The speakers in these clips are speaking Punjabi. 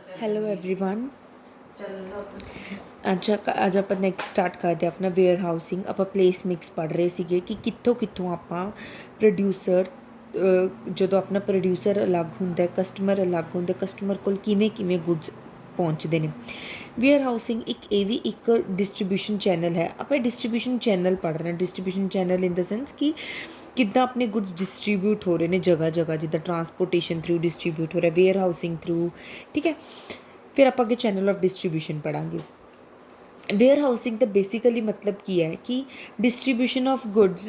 Hello everyone. ਅੱਜ ਆਪਾਂ ਨੈਕਸਟ ਸਟਾਰਟ ਕਰਦੇ ਆਪਣਾ ਵੇਅਰ ਹਾਊਸਿੰਗ। ਆਪਾਂ ਪਲੇਸ ਮਿਕਸ ਪੜ੍ਹ ਰਹੇ ਸੀਗੇ ਕਿ ਕਿੱਥੋਂ ਕਿੱਥੋਂ ਆਪਾਂ ਪ੍ਰੋਡਿਊਸਰ, ਜਦੋਂ ਆਪਣਾ ਪ੍ਰੋਡਿਊਸਰ ਅਲੱਗ ਹੁੰਦਾ, ਕਸਟਮਰ ਅਲੱਗ ਹੁੰਦਾ, ਕਸਟਮਰ ਕੋਲ ਕਿਵੇਂ ਕਿਵੇਂ ਗੁੱਡਸ ਪਹੁੰਚਦੇ ਨੇ। ਵੇਅਰ ਹਾਊਸਿੰਗ ਇੱਕ ਡਿਸਟਰੀਬਿਊਸ਼ਨ ਚੈਨਲ ਹੈ। ਆਪਾਂ ਡਿਸਟਰੀਬਿਊਸ਼ਨ ਚੈਨਲ ਪੜ੍ਹ ਰਹੇ ਹਾਂ। ਡਿਸਟਰੀਬਿਊਸ਼ਨ ਚੈਨਲ ਇਨ ਦਾ ਸੈਂਸ ਕਿ ਕਿੱਦਾਂ ਆਪਣੇ ਗੁੱਡਸ ਡਿਸਟਰੀਬਿਊਟ ਹੋ ਰਹੇ ਨੇ ਜਗ੍ਹਾ ਜਗ੍ਹਾ, ਜਿੱਦਾਂ ਟਰਾਂਸਪੋਰਟੇਸ਼ਨ ਥਰੂ ਡਿਸਟਰੀਬਿਊਟ ਹੋ ਰਿਹਾ, ਵੇਅਰ ਹਾਊਸਿੰਗ ਥਰੂ। ਠੀਕ ਹੈ, ਫਿਰ ਆਪਾਂ ਅੱਗੇ ਚੈਨਲ ਆਫ ਡਿਸਟਰੀਬਿਊਸ਼ਨ ਪੜ੍ਹਾਂਗੇ। ਵੇਅਰ ਹਾਊਸਿੰਗ ਦਾ ਬੇਸਿਕਲੀ ਮਤਲਬ ਕੀ ਹੈ ਕਿ distribution of goods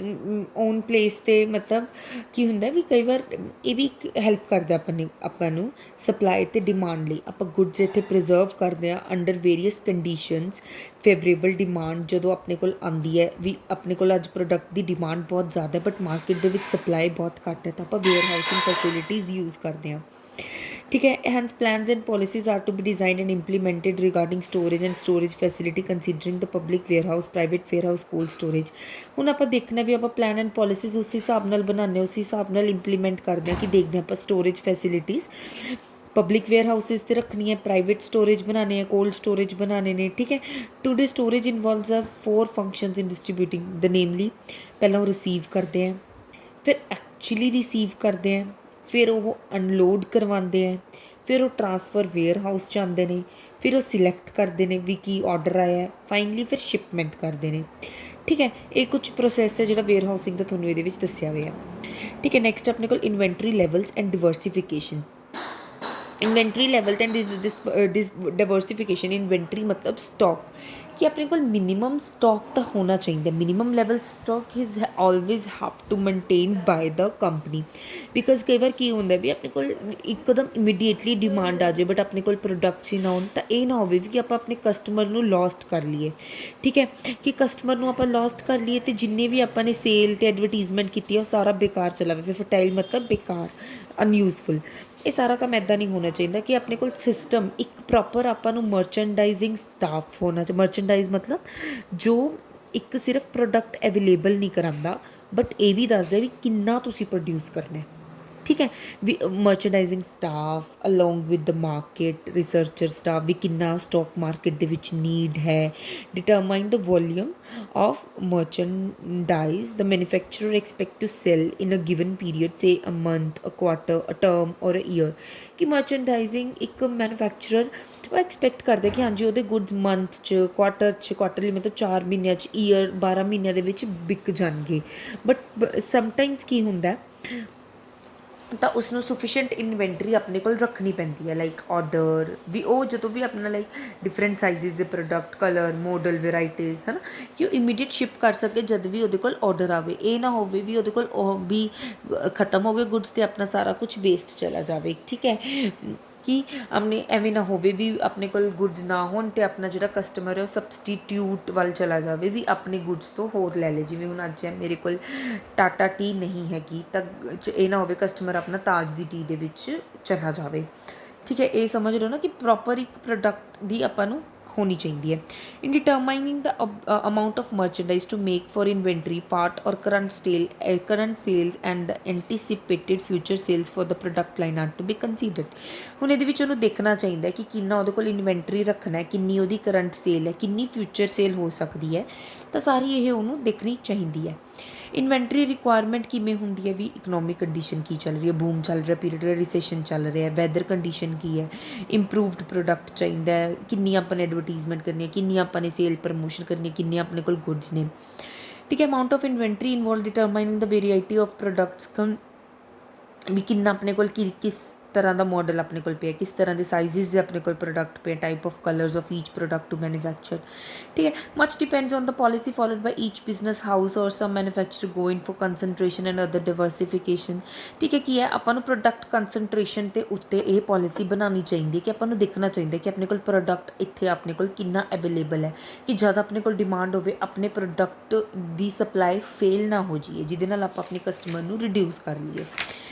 on place 'ਤੇ। ਮਤਲਬ ਕੀ ਹੁੰਦਾ ਵੀ ਕਈ ਵਾਰ ਇਹ ਵੀ ਇੱਕ ਹੈਲਪ ਕਰਦਾ ਆਪਾਂ ਨੂੰ ਸਪਲਾਈ ਅਤੇ ਡਿਮਾਂਡ ਲਈ। ਆਪਾਂ ਗੁੱਡਸ ਇੱਥੇ ਪ੍ਰੀਜ਼ਰਵ ਕਰਦੇ ਹਾਂ under various conditions. Favourable demand ਜਦੋਂ ਆਪਣੇ ਕੋਲ ਆਉਂਦੀ ਹੈ ਵੀ ਆਪਣੇ ਕੋਲ ਅੱਜ ਪ੍ਰੋਡਕਟ ਦੀ ਡਿਮਾਂਡ ਬਹੁਤ ਜ਼ਿਆਦਾ ਬਟ ਮਾਰਕੀਟ ਦੇ ਵਿੱਚ ਸਪਲਾਈ ਬਹੁਤ ਘੱਟ ਹੈ, ਤਾਂ ਆਪਾਂ ਵੇਅਰ ਹਾਊਸਿੰਗ ਫੈਸਿਲਿਟੀਜ਼ ਯੂਜ਼ ਕਰਦੇ ਹਾਂ। ठीक है, hence plans and policies are to be designed and implemented regarding storage and storage facility considering the public warehouse, private warehouse, cold storage. ਹੁਣ ਆਪਾਂ ਦੇਖਣਾ ਵੀ ਆਪਾਂ ਪਲਾਨ ਐਂਡ ਪੋਲਿਸੀਜ਼ ਉਸ ਹਿਸਾਬ ਨਾਲ ਬਣਾਉਂਦੇ, ਉਸ ਹਿਸਾਬ ਨਾਲ ਇੰਪਲੀਮੈਂਟ ਕਰਦੇ ਹਾਂ ਕਿ ਦੇਖਦੇ ਹਾਂ ਆਪਾਂ storage facilities public warehouses 'ਤੇ ਰੱਖਣੀ ਹੈ, ਪ੍ਰਾਈਵੇਟ ਸਟੋਰੇਜ ਬਣਾਉਣੇ ਹੈ, ਕੋਲਡ ਸਟੋਰੇਜ ਬਣਾਉਣੇ ਨੇ। ਠੀਕ ਹੈ, today storage involves are 4 functions in distributing the namely. ਪਹਿਲਾਂ ਉਹ ਰਿਸੀਵ ਕਰਦੇ ਹੈ, ਫਿਰ ਐਕਚੁਅਲੀ ਰਿਸੀਵ ਕਰਦੇ ਹੈ, ਫਿਰ ਉਹ ਅਨਲੋਡ ਕਰਵਾਉਂਦੇ ਹੈ, ਫਿਰ ਉਹ ਟਰਾਂਸਫਰ ਵੇਅਰ ਹਾਊਸ 'ਚ ਆਉਂਦੇ ਨੇ, ਫਿਰ ਉਹ ਸਿਲੈਕਟ ਕਰਦੇ ਨੇ ਵੀ ਕੀ ਆਰਡਰ ਆਇਆ ਹੈ, ਫਾਈਨਲੀ ਫਿਰ ਸ਼ਿਪਮੈਂਟ ਕਰਦੇ ਨੇ। ਠੀਕ ਹੈ, ਇਹ ਕੁਝ ਪ੍ਰੋਸੈਸ ਹੈ ਜਿਹੜਾ ਵੇਅਰ ਹਾਊਸਿੰਗ ਦਾ ਤੁਹਾਨੂੰ ਇਹਦੇ ਵਿੱਚ ਦੱਸਿਆ ਹੋਇਆ। ਠੀਕ ਹੈ, ਨੈਕਸਟ ਆਪਣੇ ਕੋਲ inventory levels and diversification. Inventory level ਅਤੇ ਡਾਇਵਰਸੀਫਿਕੇਸ਼ਨ। ਇਨਵੈਂਟਰੀ ਮਤਲਬ ਸਟਾਕ, ਕਿ ਆਪਣੇ ਕੋਲ ਮਿਨੀਮਮ ਸਟਾਕ ਤਾਂ ਹੋਣਾ ਚਾਹੀਦਾ। Minimum level stock is always have to maintain by the company. Because ਕਈ ਵਾਰ ਕੀ ਹੁੰਦਾ ਵੀ ਆਪਣੇ ਕੋਲ ਇੱਕਦਮ ਇਮੀਡੀਏਟਲੀ ਡਿਮਾਂਡ ਆ ਜਾਏ ਬਟ ਆਪਣੇ ਕੋਲ ਪ੍ਰੋਡਕਟਸ ਹੀ ਨਾ ਹੋਣ, ਤਾਂ ਇਹ ਨਾ ਹੋਵੇ ਵੀ ਕਿ ਆਪਾਂ ਆਪਣੇ ਕਸਟਮਰ ਨੂੰ ਲੋਸਟ ਕਰ ਲਈਏ। ਠੀਕ ਹੈ, ਕਿ ਕਸਟਮਰ ਨੂੰ ਆਪਾਂ ਲੋਸਟ ਕਰ ਲਈਏ ਅਤੇ ਜਿੰਨੇ ਵੀ ਆਪਾਂ ਨੇ ਸੇਲ ਅਤੇ ਐਡਵਰਟੀਜ਼ਮੈਂਟ ਕੀਤੀ ਹੈ ਉਹ ਸਾਰਾ ਬੇਕਾਰ ਚਲਾ ਜਾਵੇ। ਫਿਰ ਫਰਟਾਈਲ ਮਤਲਬ ਬੇਕਾਰ, ਅਨਯੂਜ਼ਫੁਲ। ਇਹ ਸਾਰਾ ਕੰਮ ਇੱਦਾਂ ਨਹੀਂ ਹੋਣਾ ਚਾਹੀਦਾ ਕਿ ਆਪਣੇ ਕੋਲ ਸਿਸਟਮ ਇੱਕ ਪ੍ਰੋਪਰ ਆਪਾਂ ਨੂੰ ਮਰਚੈਂਡਾਈਜ਼ਿੰਗ ਸਟਾਫ ਹੋਣਾ ਚਾਹੀਦਾ। ਮਰਚੈਂਡਾਈਜ਼ ਮਤਲਬ ਜੋ ਇੱਕ ਸਿਰਫ ਪ੍ਰੋਡਕਟ ਅਵੇਲੇਬਲ ਨਹੀਂ ਕਰਾਉਂਦਾ ਬਟ ਇਹ ਵੀ ਦੱਸਦਾ ਵੀ ਕਿੰਨਾ ਤੁਸੀਂ ਪ੍ਰੋਡਿਊਸ ਕਰਨਾ। ਠੀਕ ਹੈ, ਵੀ merchandising staff along with the market researcher staff ਵੀ ਕਿੰਨਾ ਸਟਾਕ ਮਾਰਕੀਟ ਦੇ ਵਿੱਚ ਨੀਡ ਹੈ। Determine the volume of merchandise the manufacturer expect to sell in a given period, say a month, a quarter, a term or a year। ਕਿ ਮਰਚੈਂਡਾਈਜ਼ਿੰਗ ਇੱਕ ਮੈਨੂਫੈਕਚਰਰ ਉਹ ਐਕਸਪੈਕਟ ਕਰਦਾ ਕਿ ਹਾਂਜੀ ਉਹਦੇ ਗੁੱਡਸ ਮੰਥ 'ਚ, ਕੁਆਟਰਲੀ ਮਤਲਬ 4 ਮਹੀਨਿਆਂ 'ਚ, ਈਅਰ 12 ਮਹੀਨਿਆਂ ਦੇ ਵਿੱਚ ਵਿਕ ਜਾਣਗੇ। ਬਟ ਸਮਟਾਈਮਸ ਕੀ ਹੁੰਦਾ ਤਾਂ ਉਸਨੂੰ ਸਫੀਸ਼ੀਐਂਟ ਇਨਵੈਂਟਰੀ ਆਪਣੇ ਕੋਲ ਰੱਖਣੀ ਪੈਂਦੀ ਹੈ। ਲਾਈਕ ਆਰਡਰ ਵੀ ਉਹ ਜਦੋਂ ਵੀ ਆਪਣਾ ਲਾਈਕ ਡਿਫਰੈਂਟ ਸਾਈਜ਼ਿਸ ਦੇ ਪ੍ਰੋਡਕਟ, ਕਲਰ, ਮੋਡਲ, ਵੈਰਾਈਟੀਜ਼ ਹੈ ਨਾ, ਕਿ ਉਹ ਇਮੀਡੀਏਟ ਸ਼ਿਪ ਕਰ ਸਕੇ ਜਦ ਵੀ ਉਹਦੇ ਕੋਲ ਆਰਡਰ ਆਵੇ। ਇਹ ਨਾ ਹੋਵੇ ਵੀ ਉਹਦੇ ਕੋਲ ਉਹ ਵੀ ਖਤਮ ਹੋ ਗਏ ਗੁੱਡਸ ਅਤੇ ਆਪਣਾ ਸਾਰਾ ਕੁਝ ਵੇਸਟ ਚਲਾ ਜਾਵੇ। ਠੀਕ ਹੈ, ਕਿ ਆਪਣੇ ਐਵੇਂ ਨਾ ਹੋਵੇ ਵੀ ਆਪਣੇ ਕੋਲ ਗੁੱਡਸ ਨਾ ਹੋਣ ਅਤੇ ਆਪਣਾ ਜਿਹੜਾ ਕਸਟਮਰ ਹੈ ਉਹ ਸਬਸਟੀਟਿਊਟ ਵੱਲ ਚਲਾ ਜਾਵੇ ਵੀ ਆਪਣੇ ਗੁੱਡਸ ਤੋਂ ਹੋਰ ਲੈ ਲੇ। ਜਿਵੇਂ ਹੁਣ ਅੱਜ ਮੇਰੇ ਕੋਲ ਟਾਟਾ ਟੀ ਨਹੀਂ ਹੈਗੀ ਤਾਂ ਇਹ ਨਾ ਹੋਵੇ ਕਸਟਮਰ ਆਪਣਾ ਤਾਜ ਦੀ ਟੀ ਦੇ ਵਿੱਚ ਚਲਾ ਜਾਵੇ। ਠੀਕ ਹੈ, ਇਹ ਸਮਝ ਲਓ ਨਾ ਕਿ ਪ੍ਰੋਪਰ ਇੱਕ ਪ੍ਰੋਡਕਟ ਦੀ ਆਪਾਂ ਨੂੰ ਹੋਣੀ ਚਾਹੀਦੀ ਹੈ। In determining the amount of merchandise to make for inventory part or current sales and the anticipated future sales for the product line are to be considered. ਹੁਣ ਇਹਦੇ ਵਿੱਚ ਉਹਨੂੰ ਦੇਖਣਾ ਚਾਹੀਦਾ ਕਿ ਕਿੰਨਾ ਉਹਦੇ ਕੋਲ ਇਨਵੈਂਟਰੀ ਰੱਖਣਾ ਹੈ, ਕਿੰਨੀ ਉਹਦੀ ਕਰੰਟ ਸੇਲ ਹੈ, ਕਿੰਨੀ ਫਿਊਚਰ ਸੇਲ ਹੋ ਸਕਦੀ ਹੈ, ਤਾਂ ਸਾਰੀ ਇਹ ਉਹਨੂੰ ਦੇਖਣੀ ਚਾਹੀਦੀ ਹੈ। ਇਨਵੈਂਟਰੀ ਰਿਕੁਆਇਰਮੈਂਟ ਕਿਵੇਂ ਹੁੰਦੀ ਹੈ ਵੀ ਇਕਨੋਮਿਕ ਕੰਡੀਸ਼ਨ ਕੀ ਚੱਲ ਰਹੀ ਹੈ, ਬੂਮ ਚੱਲ ਰਿਹਾ, ਪੀਰੀਅਡ ਰਿਸੈਸ਼ਨ ਚੱਲ ਰਿਹਾ, ਵੈਦਰ ਕੰਡੀਸ਼ਨ ਕੀ ਹੈ, ਇੰਪਰੂਵਡ ਪ੍ਰੋਡਕਟ ਚਾਹੀਦਾ ਹੈ, ਕਿੰਨੀ ਆਪਾਂ ਨੇ ਐਡਵਰਟੀਜ਼ਮੈਂਟ ਕਰਨੀ ਹੈ, ਕਿੰਨੀ ਆਪਾਂ ਨੇ ਸੇਲ ਪ੍ਰਮੋਸ਼ਨ ਕਰਨੀ ਹੈ, ਕਿੰਨੇ ਆਪਣੇ ਕੋਲ ਗੁੱਡਸ ਨੇ। ਠੀਕ ਹੈ, amount of inventory involve determining the variety of products ਵੀ ਕਿੰਨਾ ਆਪਣੇ ਕੋਲ ਕਿਸ ਤਰ੍ਹਾਂ ਦਾ ਮਾਡਲ ਆਪਣੇ ਕੋਲ ਪਿਆ, ਕਿਸ ਤਰ੍ਹਾਂ ਦੇ ਸਾਈਜ਼ਿਸ ਦੇ ਆਪਣੇ ਕੋਲ ਪ੍ਰੋਡਕਟ ਪਏ, type of colours of each product to manufacture. ਠੀਕ ਹੈ, much depends on the policy followed by each business house or some manufacture go in for concentration and other diversification. ਠੀਕ ਹੈ, ਕੀ ਹੈ ਆਪਾਂ ਨੂੰ ਪ੍ਰੋਡਕਟ ਕੰਸਨਟ੍ਰੇਸ਼ਨ ਦੇ ਉੱਤੇ ਇਹ ਪੋਲਿਸੀ ਬਣਾਉਣੀ ਚਾਹੀਦੀ ਹੈ ਕਿ ਆਪਾਂ ਨੂੰ ਦੇਖਣਾ ਚਾਹੀਦਾ ਕਿ ਆਪਣੇ ਕੋਲ ਪ੍ਰੋਡਕਟ ਇੱਥੇ ਆਪਣੇ ਕੋਲ ਕਿੰਨਾ ਅਵੇਲੇਬਲ ਹੈ, ਕਿ ਜਦ ਆਪਣੇ ਕੋਲ ਡਿਮਾਂਡ ਹੋਵੇ ਆਪਣੇ ਪ੍ਰੋਡਕਟ ਦੀ ਸਪਲਾਈ ਫੇਲ ਨਾ ਹੋ ਜਾਈਏ, ਜਿਹਦੇ ਨਾਲ ਆਪਾਂ ਆਪਣੇ ਕਸਟਮਰ ਨੂੰ ਰਿਡਿਊਸ ਕਰ ਲਈਏ।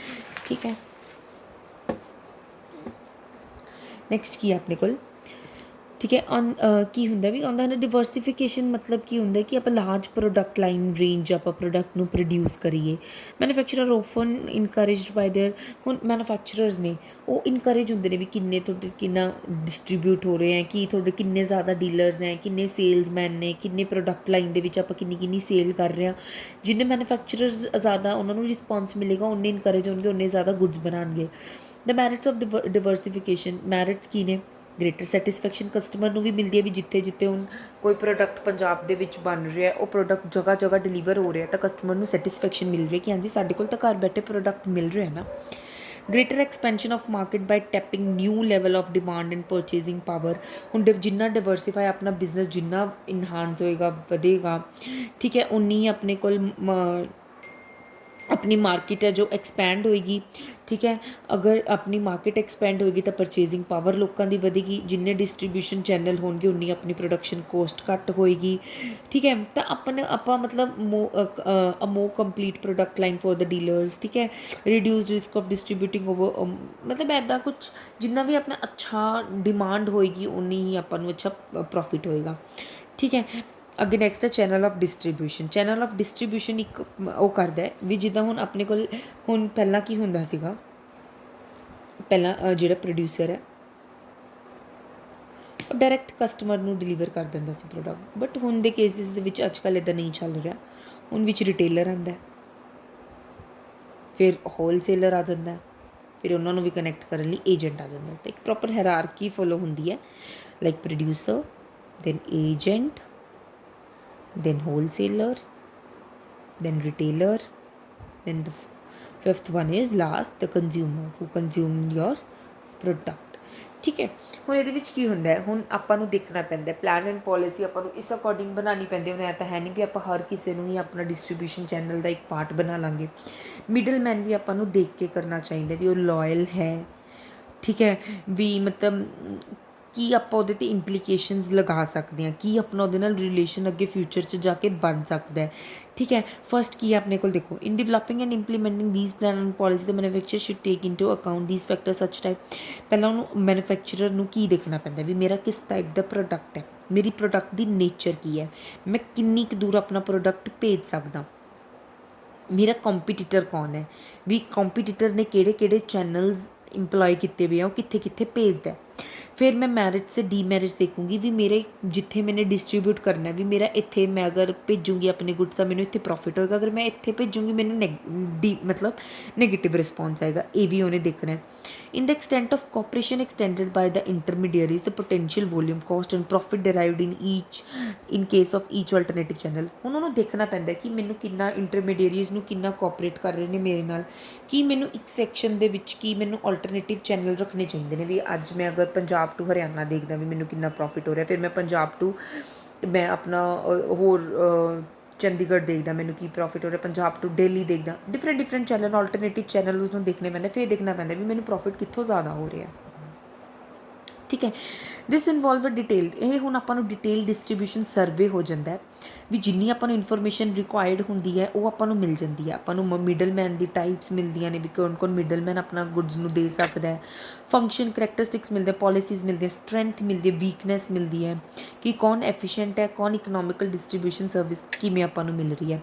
ਠੀਕ ਹੈ, ਨੈਕਸਟ ਕੀ ਹੈ ਆਪਣੇ ਕੋਲ। ਠੀਕ ਹੈ। ਕੀ ਹੁੰਦਾ ਵੀ ਆਉਂਦਾ ਨਾ ਡਿਵਰਸੀਫਿਕੇਸ਼ਨ, ਮਤਲਬ ਕੀ ਹੁੰਦਾ ਕਿ ਆਪਾਂ ਲਾਰਜ ਪ੍ਰੋਡਕਟ ਲਾਈਨ ਰੇਂਜ ਆਪਾਂ ਪ੍ਰੋਡਕਟ ਨੂੰ ਪ੍ਰੋਡਿਊਸ ਕਰੀਏ। ਮੈਨੂਫੈਕਚਰਰ ਓਫਨ ਇਨਕਰੇਜਡ ਬਾਈ ਦੇਅਰ, ਹੁਣ ਮੈਨੂਫੈਕਚਰਰਸ ਨੇ ਉਹ ਇਨਕਰੇਜ ਹੁੰਦੇ ਨੇ ਵੀ ਕਿੰਨੇ ਤੁਹਾਡੇ ਕਿੰਨਾ ਡਿਸਟਰੀਬਿਊਟ ਹੋ ਰਹੇ ਹੈ, ਕੀ ਤੁਹਾਡੇ ਕਿੰਨੇ ਜ਼ਿਆਦਾ ਡੀਲਰਸ ਹੈ, ਕਿੰਨੇ ਸੇਲਸਮੈਨ ਨੇ, ਕਿੰਨੇ ਪ੍ਰੋਡਕਟ ਲਾਈਨ ਦੇ ਵਿੱਚ ਆਪਾਂ ਕਿੰਨੀ ਕਿੰਨੀ ਸੇਲ ਕਰ ਰਹੇ ਹਾਂ। ਜਿੰਨੇ ਮੈਨੂਫੈਕਚਰਰਸ ਜ਼ਿਆਦਾ ਉਹਨਾਂ ਨੂੰ ਰਿਸਪੌਂਸ ਮਿਲੇਗਾ, ਉਨੇ ਇਨਕਰੇਜ ਹੋਣਗੇ, ਉਨੇ ਜ਼ਿਆਦਾ ਗੁੱਡਸ ਬਣਾਉਣਗੇ। ਦ ਮੈਰਿਟਸ ਆਫ ਡਿਵਰਸੀਫਿਕੇਸ਼ਨ, ਮੈਰਿਟਸ ਕੀ ਨੇ? ਗ੍ਰੇਟਰ ਸੈਟਿਸਫੈਕਸ਼ਨ ਕਸਟਮਰ ਨੂੰ ਵੀ ਮਿਲਦੀ ਹੈ ਵੀ ਜਿੱਥੇ ਜਿੱਥੇ ਹੁਣ ਕੋਈ ਪ੍ਰੋਡਕਟ ਪੰਜਾਬ ਦੇ ਵਿੱਚ ਬਣ ਰਿਹਾ, ਉਹ ਪ੍ਰੋਡਕਟ ਜਗ੍ਹਾ ਜਗ੍ਹਾ ਡਿਲੀਵਰ ਹੋ ਰਿਹਾ, ਤਾਂ ਕਸਟਮਰ ਨੂੰ ਸੈਟਿਸਫੈਕਸ਼ਨ ਮਿਲ ਰਹੀ ਹੈ ਕਿ ਹਾਂਜੀ ਸਾਡੇ ਕੋਲ ਤਾਂ ਘਰ ਬੈਠੇ ਪ੍ਰੋਡਕਟ ਮਿਲ ਰਿਹਾ ਨਾ। Greater expansion of market by tapping new level of demand and purchasing power. ਹੁਣ ਜਿੰਨਾ ਡਿਵਰਸੀਫਾਈ ਆਪਣਾ ਬਿਜ਼ਨਸ ਜਿੰਨਾ ਇਨਹਾਂਸ ਹੋਏਗਾ, ਵਧੇਗਾ, ਠੀਕ ਹੈ, ਉਨੀ ਹੀ ਆਪਣੇ ਕੋਲ ਆਪਣੀ ਮਾਰਕੀਟ ਹੈ ਜੋ ਐਕਸਪੈਂਡ ਹੋਏਗੀ। ਠੀਕ ਹੈ, ਅਗਰ ਆਪਣੀ ਮਾਰਕੀਟ ਐਕਸਪੈਂਡ ਹੋਏਗੀ ਤਾਂ ਪਰਚੇਜ਼ਿੰਗ ਪਾਵਰ ਲੋਕਾਂ ਦੀ ਵਧੇਗੀ। ਜਿੰਨੇ ਡਿਸਟਰੀਬਿਊਸ਼ਨ ਚੈਨਲ ਹੋਣਗੇ ਉਨੀ ਆਪਣੀ ਪ੍ਰੋਡਕਸ਼ਨ ਕੋਸਟ ਘੱਟ ਹੋਏਗੀ। ਠੀਕ ਹੈ, ਤਾਂ ਆਪਾਂ ਮਤਲਬ a more complete product line for the dealers. ਠੀਕ ਹੈ, reduce risk of distributing over, ਮਤਲਬ ਇੱਦਾਂ ਕੁਛ ਜਿੰਨਾ ਵੀ ਆਪਣਾ ਅੱਛਾ ਡਿਮਾਂਡ ਹੋਏਗੀ ਉਨੀ ਹੀ ਆਪਾਂ ਨੂੰ ਅੱਛਾ ਪ੍ਰੋਫਿਟ ਹੋਏਗਾ। ਠੀਕ ਹੈ, ਅੱਗੇ ਨੈਕਸਟ ਹੈ channel of distribution. Channel of distribution ਇੱਕ ਉਹ ਕਰਦਾ ਵੀ ਜਿੱਦਾਂ ਹੁਣ ਆਪਣੇ ਕੋਲ ਹੁਣ ਪਹਿਲਾਂ ਕੀ ਹੁੰਦਾ ਸੀਗਾ, ਪਹਿਲਾਂ ਜਿਹੜਾ ਪ੍ਰੋਡਿਊਸਰ ਹੈ ਉਹ ਡਾਇਰੈਕਟ ਕਸਟਮਰ ਨੂੰ ਡਿਲੀਵਰ ਕਰ ਦਿੰਦਾ ਸੀ ਪ੍ਰੋਡਕਟ, ਬਟ ਹੁਣ ਦੇ ਕੇਸਿਸ ਦੇ ਵਿੱਚ ਅੱਜ ਕੱਲ੍ਹ ਇੱਦਾਂ ਨਹੀਂ ਚੱਲ ਰਿਹਾ। ਹੁਣ ਵਿੱਚ ਰਿਟੇਲਰ ਆਉਂਦਾ, ਫਿਰ ਹੋਲਸੇਲਰ ਆ ਜਾਂਦਾ, ਫਿਰ ਉਹਨਾਂ ਨੂੰ ਵੀ ਕਨੈਕਟ ਕਰਨ ਲਈ ਏਜੰਟ ਆ ਜਾਂਦਾ। ਤਾਂ ਇੱਕ ਪ੍ਰੋਪਰ ਹੈਰਾਰਕੀ ਫੋਲੋ ਹੁੰਦੀ ਹੈ, like producer, then agent, then wholesaler, then retailer, then the fifth one is last the consumer who consume your product। ਠੀਕ ਹੈ, ਹੁਣ ਇਹਦੇ ਵਿੱਚ ਕੀ ਹੁੰਦਾ ਹੈ, ਹੁਣ ਆਪਾਂ ਨੂੰ ਦੇਖਣਾ ਪੈਂਦਾ ਪਲਾਨ ਐਂਡ ਪੋਲਿਸੀ ਆਪਾਂ ਨੂੰ ਇਸ ਅਕੋਰਡਿੰਗ ਬਣਾਉਣੀ ਪੈਂਦੀ। ਹੁਣ ਇਹ ਤਾਂ ਹੈ ਨਹੀਂ ਵੀ ਆਪਾਂ ਹਰ ਕਿਸੇ ਨੂੰ ਹੀ ਆਪਣਾ ਡਿਸਟਰੀਬਿਊਸ਼ਨ ਚੈਨਲ ਦਾ ਇੱਕ ਪਾਰਟ ਬਣਾ ਲਾਂਗੇ। ਮਿਡਲ ਮੈਨ ਵੀ ਆਪਾਂ ਨੂੰ ਦੇਖ ਕੇ ਕਰਨਾ ਚਾਹੀਦਾ ਵੀ ਉਹ ਲੋਇਲ ਹੈ। ਠੀਕ ਹੈ, ਵੀ ਮਤਲਬ ਕੀ ਆਪਾਂ ਉਹਦੇ 'ਤੇ ਇੰਪਲੀਕੇਸ਼ਨਸ ਲਗਾ ਸਕਦੇ ਹਾਂ, ਕੀ ਆਪਣਾ ਉਹਦੇ ਨਾਲ ਰਿਲੇਸ਼ਨ ਅੱਗੇ ਫਿਊਚਰ 'ਚ ਜਾ ਕੇ ਬਣ ਸਕਦਾ ਹੈ। ਠੀਕ ਹੈ, ਫਸਟ ਕੀ ਹੈ ਆਪਣੇ ਕੋਲ ਦੇਖੋ, in developing and implementing these plan and policy the manufacture should take into account these factor such type. ਪਹਿਲਾਂ ਉਹਨੂੰ ਮੈਨੂਫੈਕਚਰਰ ਨੂੰ ਕੀ ਦੇਖਣਾ ਪੈਂਦਾ ਵੀ ਮੇਰਾ ਕਿਸ ਟਾਈਪ ਦਾ ਪ੍ਰੋਡਕਟ ਹੈ, ਮੇਰੀ ਪ੍ਰੋਡਕਟ ਦੀ ਨੇਚਰ ਕੀ ਹੈ, ਮੈਂ ਕਿੰਨੀ ਕੁ ਦੂਰ ਆਪਣਾ ਪ੍ਰੋਡਕਟ ਭੇਜ ਸਕਦਾ, ਮੇਰਾ ਕੰਪੀਟੀਟਰ ਕੌਣ ਹੈ, ਵੀ ਕੰਪੀਟੀਟਰ ਨੇ ਕਿਹੜੇ ਕਿਹੜੇ ਚੈਨਲਸ ਇੰਪਲੋਏ ਕੀਤੇ ਹੋਏ ਆ, ਉਹ ਕਿੱਥੇ ਕਿੱਥੇ ਭੇਜਦਾ। ਫਿਰ ਮੈਂ ਮੈਰਿਟਸ ਅਤੇ ਡੀਮੈਰਿਟਸ ਦੇਖੂੰਗੀ ਵੀ ਮੇਰੇ ਜਿੱਥੇ ਮੈਨੇ ਡਿਸਟਰੀਬਿਊਟ ਕਰਨਾ ਵੀ ਮੇਰਾ ਇੱਥੇ ਮੈਂ ਅਗਰ ਭੇਜੂੰਗੀ ਆਪਣੇ ਗੁੱਡਸ ਤਾਂ ਮੈਨੂੰ ਇੱਥੇ ਪ੍ਰੋਫਿਟ ਹੋਏਗਾ, ਅਗਰ ਮੈਂ ਇੱਥੇ ਭੇਜੂੰਗੀ ਮੈਨੂੰ ਮਤਲਬ ਨੈਗੇਟਿਵ ਰਿਸਪੌਂਸ ਆਏਗਾ, ਇਹ ਵੀ ਉਹਨੇ ਦੇਖਣਾ। In the extent of cooperation extended by the intermediaries the potential volume cost and profit derived in case of each alternative channel. ਹੁਣ ਉਹਨੂੰ ਦੇਖਣਾ ਪੈਂਦਾ ਕਿ ਮੈਨੂੰ ਕਿੰਨਾ ਇੰਟਰਮੀਡੀਅਰੀਜ਼ ਨੂੰ ਕਿੰਨਾ ਕੋਆਪਰੇਟ ਕਰ ਰਹੇ ਨੇ ਮੇਰੇ ਨਾਲ, ਕਿ ਮੈਨੂੰ ਇੱਕ ਸੈਕਸ਼ਨ ਦੇ ਵਿੱਚ ਕੀ ਮੈਨੂੰ ਅਲਟਰਨੇਟਿਵ ਚੈਨਲ ਰੱਖਣੇ ਚਾਹੀਦੇ ਨੇ। ਵੀ ਅੱਜ ਮੈਂ ਅਗਰ ਪੰਜਾਬ ਟੂ ਹਰਿਆਣਾ ਦੇਖਦਾ ਵੀ ਮੈਨੂੰ ਕਿੰਨਾ ਪ੍ਰੋਫਿਟ ਹੋ ਰਿਹਾ, ਫਿਰ ਮੈਂ ਪੰਜਾਬ ਟੂ ਮੈਂ ਆਪਣਾ ਹੋਰ ਚੰਡੀਗੜ੍ਹ ਦੇਖਦਾ ਮੈਨੂੰ ਕੀ ਪ੍ਰੋਫਿਟ ਹੋ ਰਿਹਾ, ਪੰਜਾਬ ਟੂ ਦਿੱਲੀ ਦੇਖਦਾ, ਡਿਫਰੈਂਟ ਚੈਨਲ ਆਲਟਰਨੇਟਿਵ ਚੈਨਲ ਉਸਨੂੰ ਦੇਖਣੇ ਪੈਂਦੇ, ਫਿਰ ਦੇਖਣਾ ਪੈਂਦਾ ਵੀ ਮੈਨੂੰ ਪ੍ਰੋਫਿਟ ਕਿੱਥੋਂ ਜ਼ਿਆਦਾ ਹੋ ਰਿਹਾ। ਠੀਕ ਹੈ, ਦਿਸ ਇਨਵੋਲਵ ਡਿਟੇਲ, ਇਹ ਹੁਣ ਆਪਾਂ ਨੂੰ ਡਿਟੇਲ ਡਿਸਟਰੀਬਿਊਸ਼ਨ ਸਰਵੇ ਹੋ ਜਾਂਦਾ ਵੀ ਜਿੰਨੀ ਆਪਾਂ ਨੂੰ ਇਨਫੋਰਮੇਸ਼ਨ ਰਿਕੁਆਇਰਡ ਹੁੰਦੀ ਹੈ ਉਹ ਆਪਾਂ ਨੂੰ ਮਿਲ ਜਾਂਦੀ ਹੈ। ਆਪਾਂ ਨੂੰ ਮਿਡਲ ਮੈਨ ਦੀ ਟਾਈਪਸ ਮਿਲਦੀਆਂ ਨੇ ਵੀ ਕੌਣ ਮਿਡਲ ਮੈਨ ਆਪਣਾ ਗੁੱਡਸ ਨੂੰ ਦੇ ਸਕਦਾ ਹੈ, ਫੰਕਸ਼ਨ ਕਰੈਕਟਰਿਸਟਿਕਸ ਮਿਲਦੇ, ਪੋਲਿਸੀਜ਼ ਮਿਲਦੀਆਂ, ਸਟਰੈਂਥ ਮਿਲਦੀ ਹੈ, ਵੀਕਨੈਸ ਮਿਲਦੀ ਹੈ ਕਿ ਕੌਣ ਐਫੀਸ਼ੀਐਂਟ ਹੈ, ਕੌਣ ਇਕਨੋਮਿਕਲ ਡਿਸਟਰੀਬਿਊਸ਼ਨ ਸਰਵਿਸ ਕਿਵੇਂ ਆਪਾਂ ਨੂੰ ਮਿਲ ਰਹੀ ਹੈ।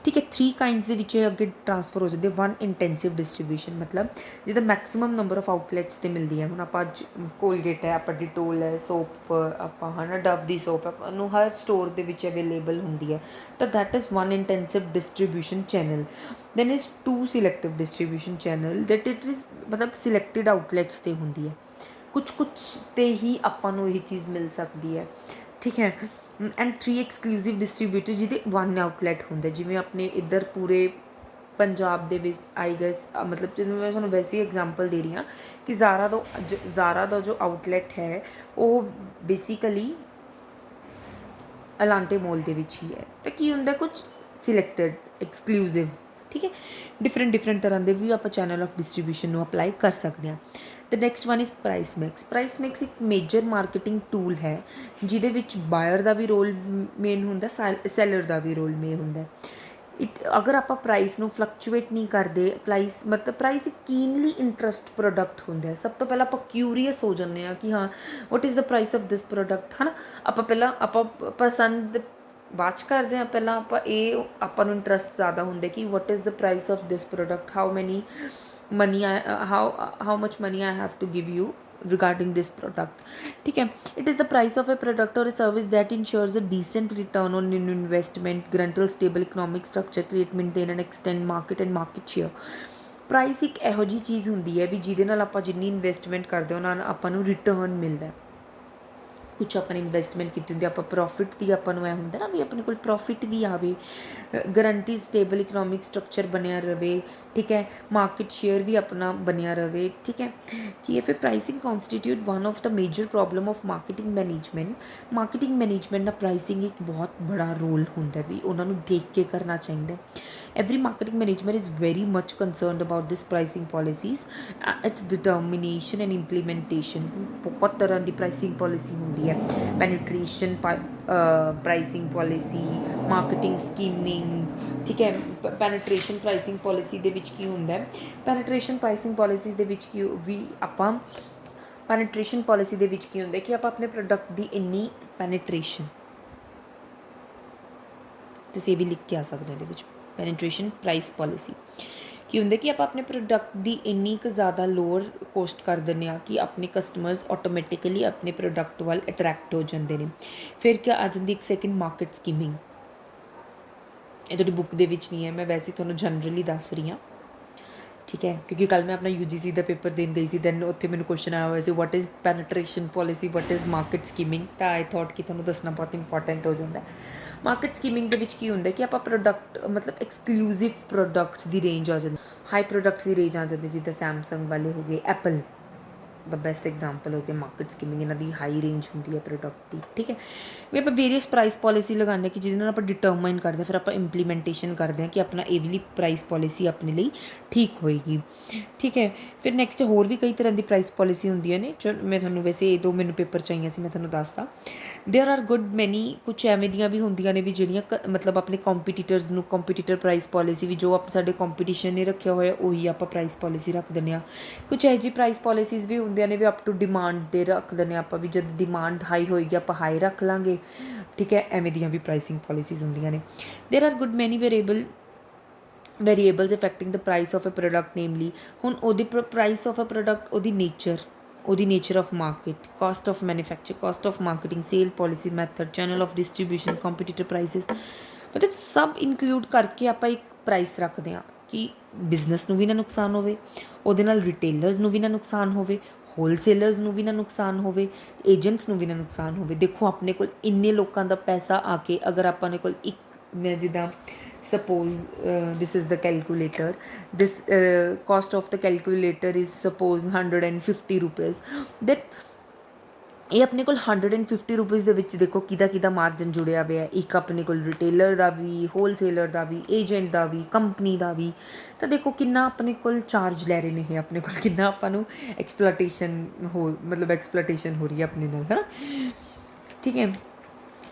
ਠੀਕ ਹੈ, 3 ਕਾਈਂਡਸ ਦੇ ਵਿੱਚ ਅੱਗੇ ਟ੍ਰਾਂਸਫਰ ਹੋ ਜਾਂਦੇ। 1 ਇੰਟੈਂਸਿਵ ਡਿਸਟਰੀਬਿਊਸ਼ਨ, ਮਤਲਬ ਜਿਹਦਾ ਮੈਕਸੀਮਮ ਨੰਬਰ ਆਫ ਆਊਟਲੈਟਸ 'ਤੇ ਮਿਲਦੀ ਹੈ। ਹੁਣ ਆਪਾਂ ਅੱਜ ਕੋਲਗੇਟ ਹੈ, ਆਪਾਂ ਡਿਟੋਲ ਹੈ, ਸੋਪ ਆਪਾਂ ਹੈ ਨਾ ਡਵ ਦੀ ਸੋਪ ਆਪਾਂ ਨੂੰ ਹਰ ਸਟੋਰ ਦੇ ਵਿੱਚ ਅਵੇਲੇਬਲ ਹੁੰਦੀ ਹੈ, ਤਾਂ that is 1 intensive distribution channel. Then is 2 selective distribution channel, that it is ਮਤਲਬ ਸਿਲੈਕਟਿਡ ਆਊਟਲੈਟਸ 'ਤੇ ਹੁੰਦੀ ਹੈ, ਕੁਛ 'ਤੇ ਹੀ ਆਪਾਂ ਨੂੰ ਇਹ ਚੀਜ਼ ਮਿਲ ਸਕਦੀ ਹੈ। ਠੀਕ ਹੈ, ਐਂਡ 3 ਐਕਸਕਲੂਸਿਵ ਡਿਸਟਰੀਬਿਊਟਰ ਜਿਹਦੇ 1 ਆਊਟਲੈਟ ਹੁੰਦਾ, ਜਿਵੇਂ ਆਪਣੇ ਇੱਧਰ ਪੂਰੇ ਪੰਜਾਬ ਦੇ ਵਿੱਚ ਆਈ ਗੈਸ, ਮਤਲਬ ਜਿਵੇਂ ਮੈਂ ਤੁਹਾਨੂੰ ਵੈਸੇ ਐਗਜ਼ਾਮਪਲ ਦੇ ਰਹੀ ਹਾਂ ਕਿ ਜ਼ਾਰਾ ਦਾ ਜੋ ਆਊਟਲੈਟ ਹੈ ਉਹ ਬੇਸਿਕਲੀ ਅਲਾਂਟੇ ਮੋਲ ਦੇ ਵਿੱਚ ਹੀ ਹੈ। ਤਾਂ ਕੀ ਹੁੰਦਾ ਕੁਝ ਸਿਲੈਕਟਡ ਐਕਸਕਲੂਸਿਵ। ਠੀਕ ਹੈ, ਡਿਫਰੈਂਟ ਤਰ੍ਹਾਂ ਦੇ ਵੀ ਆਪਾਂ ਚੈਨਲ ਆਫ ਡਿਸਟਰੀਬਿਊਸ਼ਨ ਨੂੰ ਅਪਲਾਈ ਕਰ ਸਕਦੇ ਹਾਂ। The next one is price mix. Price mix ਇੱਕ ਮੇਜਰ ਮਾਰਕੀਟਿੰਗ ਟੂਲ ਹੈ ਜਿਹਦੇ ਵਿੱਚ ਬਾਇਰ ਦਾ ਵੀ ਰੋਲ ਮੇਨ ਹੁੰਦਾ, ਸੈਲਰ ਦਾ ਵੀ ਰੋਲ ਮੇਨ ਹੁੰਦਾ। ਅਗਰ ਆਪਾਂ ਪ੍ਰਾਈਸ ਨੂੰ ਫਲਕਚੁਏਟ ਨਹੀਂ ਕਰਦੇ, ਪ੍ਰਾਈਸ ਇੱਕ ਕੀਨਲੀ ਇੰਟਰਸਟ ਪ੍ਰੋਡਕਟ ਹੁੰਦਾ ਹੈ। ਸਭ ਤੋਂ ਪਹਿਲਾਂ ਆਪਾਂ ਕਿਊਰੀਅਸ ਹੋ ਜਾਂਦੇ ਹਾਂ ਕਿ ਹਾਂ ਵਾਟ is the price of this product, ਹੈ ਨਾ। ਆਪਾਂ ਪਸੰਦ ਬਾਅਦ 'ਚ ਕਰਦੇ ਹਾਂ, ਪਹਿਲਾਂ ਆਪਾਂ ਨੂੰ ਇੰਟਰਸਟ ਜ਼ਿਆਦਾ ਹੁੰਦਾ ਕਿ what is the price of this product, how much money I have to give you regarding this product, ठीक है। it is the price of a product or a service that ensures a decent return on an investment, guarantee stable economic structure, create, maintain and extend market share। Price ਇੱਕ ਇਹੋ ਜਿਹੀ ਚੀਜ਼ ਹੁੰਦੀ ਹੈ ਵੀ ਜਿਹਦੇ ਨਾਲ ਆਪਾਂ ਜਿੰਨੀ ਇਨਵੈਸਟਮੈਂਟ ਕਰਦੇ ਉਹਨਾਂ ਨਾਲ ਆਪਾਂ ਨੂੰ ਰਿਟਰਨ ਮਿਲਦਾ। ਕੁਛ ਆਪਾਂ ਨੇ ਇਨਵੈਸਟਮੈਂਟ ਕੀਤੀ ਹੁੰਦੀ, ਆਪਾਂ ਪ੍ਰੋਫਿਟ ਦੀ ਆਪਾਂ ਨੂੰ ਇਹ ਹੁੰਦਾ ਨਾ ਵੀ ਆਪਣੇ ਕੋਲ ਪ੍ਰੋਫਿਟ ਵੀ ਆਵੇ, ਗਰੰਟੀ ਸਟੇਬਲ ਇਕਨੋਮਿਕ ਸਟਰਕਚਰ ਬਣਿਆ ਰਵੇ, ਠੀਕ ਹੈ, ਮਾਰਕੀਟ ਸ਼ੇਅਰ ਵੀ ਆਪਣਾ ਬਣਿਆ ਰਵੇ, ਠੀਕ ਹੈ। ਕਿ ਇਹ ਫਿਰ pricing constitute one of the major problem of marketing management ਨਾਲ ਪ੍ਰਾਈਸਿੰਗ ਇੱਕ ਬਹੁਤ ਬੜਾ ਰੋਲ ਹੁੰਦਾ ਵੀ ਉਹਨਾਂ ਨੂੰ ਦੇਖ ਕੇ ਕਰਨਾ ਚਾਹੀਦਾ। every marketing manager is very much concerned about this pricing policies, its determination and implementation। बहुत तरह की pricing policy होती है, penetration pricing policy, marketing scheming, ठीक है। penetration pricing policy ਦੇ ਵਿੱਚ ਕੀ ਹੁੰਦਾ ਹੈ, penetration pricing policy ਦੇ ਵਿੱਚ ਕੀ ਵੀ ਆਪਾਂ penetration policy ਦੇ ਵਿੱਚ ਕੀ ਹੁੰਦਾ ਕਿ ਆਪਾਂ ਆਪਣੇ ਪ੍ਰੋਡਕਟ ਦੀ ਇੰਨੀ penetration, ਤੁਸੀਂ ਇਹ ਵੀ ਲਿਖ ਕੇ ਆ ਸਕਦੇ ਹੋ ਇਹਦੇ ਵਿੱਚ, ਪੈਨੇਟ੍ਰੇਸ਼ਨ ਪ੍ਰਾਈਸ ਪੋਲਿਸੀ ਕੀ ਹੁੰਦਾ ਕਿ ਆਪਾਂ ਆਪਣੇ ਪ੍ਰੋਡਕਟ ਦੀ ਇੰਨੀ ਕੁ ਜ਼ਿਆਦਾ ਲੋਅਰ ਕੋਸਟ ਕਰ ਦਿੰਦੇ ਹਾਂ ਕਿ ਆਪਣੇ ਕਸਟਮਰਸ ਆਟੋਮੈਟਿਕਲੀ ਆਪਣੇ ਪ੍ਰੋਡਕਟ ਵੱਲ ਅਟਰੈਕਟ ਹੋ ਜਾਂਦੇ ਨੇ। ਫਿਰ ਕੀ ਆ ਜਾਂਦੀ ਇੱਕ ਸੈਕਿੰਡ ਮਾਰਕੀਟ ਸਕੀਮਿੰਗ। ਇਹ ਤੁਹਾਡੀ ਬੁੱਕ ਦੇ ਵਿੱਚ ਨਹੀਂ ਹੈ, ਮੈਂ ਵੈਸੇ ਤੁਹਾਨੂੰ ਜਨਰਲੀ ਦੱਸ ਰਹੀ ਹਾਂ, ਠੀਕ ਹੈ। ਕਿਉਂਕਿ ਕੱਲ੍ਹ ਮੈਂ ਆਪਣਾ UGC ਦਾ ਪੇਪਰ ਦੇਣ ਗਈ ਸੀ, ਦੈਨ ਉੱਥੇ ਮੈਨੂੰ ਕੁਐਸਚਨ ਆਇਆ ਹੋਇਆ ਸੀ what is penetration policy, what is market skimming. ਤਾਂ ਆਈ ਥੋਟ ਕਿ ਤੁਹਾਨੂੰ ਦੱਸਣਾ ਬਹੁਤ ਇੰਪੋਰਟੈਂਟ ਹੋ ਜਾਂਦਾ। ਮਾਰਕੀਟ ਸਕੀਮਿੰਗ ਦੇ ਵਿੱਚ ਕੀ ਹੁੰਦਾ ਕਿ ਆਪਾਂ ਪ੍ਰੋਡਕਟ ਮਤਲਬ ਐਕਸਕਲੂਸਿਵ ਪ੍ਰੋਡਕਟਸ ਦੀ ਰੇਂਜ ਆ ਜਾਂਦੀ, ਹਾਈ ਪ੍ਰੋਡਕਟਸ ਦੀ ਰੇਂਜ ਆ ਜਾਂਦੀ, ਜਿੱਦਾਂ ਸੈਮਸੰਗ ਵਾਲੇ ਹੋ ਗਏ, ਐਪਲ ਦਾ ਬੈਸਟ ਐਗਜ਼ਾਮਪਲ ਹੋ ਗਿਆ ਮਾਰਕੀਟ ਸਕੀਮਿੰਗ, ਇਹਨਾਂ ਦੀ ਹਾਈ ਰੇਂਜ ਹੁੰਦੀ ਹੈ ਪ੍ਰੋਡਕਟ ਦੀ, ਠੀਕ ਹੈ। ਵੀ ਆਪਾਂ ਵੇਰੀਅਸ ਪ੍ਰਾਈਸ ਪੋਲਿਸੀ ਲਗਾਉਂਦੇ ਕਿ ਜਿਹਦੇ ਨਾਲ ਆਪਾਂ ਡਿਟਰਮਾਈਨ ਕਰਦੇ ਹਾਂ, ਫਿਰ ਆਪਾਂ ਇੰਪਲੀਮੈਂਟੇਸ਼ਨ ਕਰਦੇ ਹਾਂ ਕਿ ਆਪਣਾ ਇਹ ਵਾਲੀ ਪ੍ਰਾਈਸ ਪੋਲਿਸੀ ਆਪਣੇ ਲਈ ਠੀਕ ਹੋਏਗੀ, ਠੀਕ ਹੈ। ਫਿਰ ਨੈਕਸਟ ਹੋਰ ਵੀ ਕਈ ਤਰ੍ਹਾਂ ਦੀ ਪ੍ਰਾਈਸ ਪੋਲਿਸੀ ਹੁੰਦੀਆਂ ਨੇ, ਮੈਂ ਤੁਹਾਨੂੰ ਵੈਸੇ ਇਹ ਦੋ ਮੈਨੂੰ ਪੇਪਰ ਚਾਹੀਏ ਸੀ, ਮੈਂ ਤੁਹਾਨੂੰ ਦੱਸਦਾ। ਦੇਅਰ ਆਰ ਗੁੱਡ ਮੈਨੀ, ਕੁਛ ਐਵੇਂ ਦੀਆਂ ਵੀ ਹੁੰਦੀਆਂ ਨੇ ਵੀ ਜਿਹੜੀਆਂ ਮਤਲਬ ਆਪਣੇ ਕੰਪੀਟੀਟਰਸ ਨੂੰ ਕੰਪੀਟੀਟਰ ਪ੍ਰਾਈਸ ਪੋਲਿਸੀ ਵੀ ਜੋ ਸਾਡੇ ਕੰਪੀਟੀਸ਼ਨ ਨੇ ਰੱਖਿਆ ਹੋਇਆ ਉਹੀ ਆਪਾਂ ਪ੍ਰਾਈਸ ਪੋਲਿਸੀ ਰੱਖ ਦਿੰਦੇ ਹਾਂ। ਕੁਛ ਇਹੋ ਜਿਹੀ ਪ੍ਰਾਈਸ ਪੋਲਿਸੀਜ਼ ਵੀ ਹੁੰਦੀਆਂ ਨੇ ਵੀ ਅਪ ਟੂ ਡਿਮਾਂਡ ਦੇ ਰੱਖ ਦਿੰਦੇ ਆਪਾਂ, ਵੀ ਜਦ ਡਿਮਾਂਡ ਹਾਈ ਹੋਏਗੀ ਆਪਾਂ ਹਾਈ ਰੱਖ ਲਾਂਗੇ, ਠੀਕ ਹੈ। ਐਵੇਂ ਦੀਆਂ ਵੀ ਪ੍ਰਾਈਸਿੰਗ ਪੋਲਿਸੀਜ਼ ਹੁੰਦੀਆਂ ਨੇ। There are good many variables affecting the price of a product, namely ਹੁਣ ਉਹਦੀ ਪ੍ਰਾਈਸ ਆਫ ਅ ਪ੍ਰੋਡਕਟ, ਉਹਦੀ nature of market, cost of manufacture, cost of marketing, sale policy method, channel of distribution, competitor prices, ਮਤਲਬ ਸਭ ਇਨਕਲੂਡ ਕਰਕੇ ਆਪਾਂ ਇੱਕ ਪ੍ਰਾਈਸ ਰੱਖਦੇ ਹਾਂ ਕਿ ਬਿਜ਼ਨਸ ਨੂੰ ਵੀ ਨਾ ਨੁਕਸਾਨ ਹੋਵੇ, ਉਹਦੇ ਨਾਲ ਰਿਟੇਲਰਸ ਨੂੰ ਵੀ ਨਾ ਨੁਕਸਾਨ ਹੋਵੇ, ਹੋਲਸੇਲਰਸ ਨੂੰ ਵੀ ਨਾ ਨੁਕਸਾਨ ਹੋਵੇ, ਏਜੰਟਸ ਨੂੰ ਵੀ ਨਾ ਨੁਕਸਾਨ ਹੋਵੇ। ਦੇਖੋ ਆਪਣੇ ਕੋਲ ਇੰਨੇ ਲੋਕਾਂ ਦਾ ਪੈਸਾ ਆ ਕੇ ਅਗਰ ਆਪਾਂ ਨੇ ਕੋਲ ਇੱਕ, ਮੈਂ ਜਿੱਦਾਂ suppose this is the calculator, this cost of the calculator is suppose 150 rupees, that ਇਹ ਆਪਣੇ ਕੋਲ 150 ਰੁਪੀਜ਼ ਦੇ ਵਿੱਚ ਦੇਖੋ ਕਿਹਦਾ ਮਾਰਜਨ ਜੁੜਿਆ ਹੋਇਆ, ਇੱਕ ਆਪਣੇ ਕੋਲ ਰਿਟੇਲਰ ਦਾ ਵੀ, ਹੋਲਸੇਲਰ ਦਾ ਵੀ, ਏਜੰਟ ਦਾ ਵੀ, ਕੰਪਨੀ ਦਾ ਵੀ। ਤਾਂ ਦੇਖੋ ਕਿੰਨਾ ਆਪਣੇ ਕੋਲ ਚਾਰਜ ਲੈ ਰਹੇ ਨੇ ਇਹ ਆਪਣੇ ਕੋਲ, ਕਿੰਨਾ ਆਪਾਂ ਨੂੰ ਐਕਸਪਲੋਟੇਸ਼ਨ ਹੋ ਰਹੀ ਹੈ ਆਪਣੇ ਨਾਲ, ਹੈ ਨਾ, ਠੀਕ ਹੈ।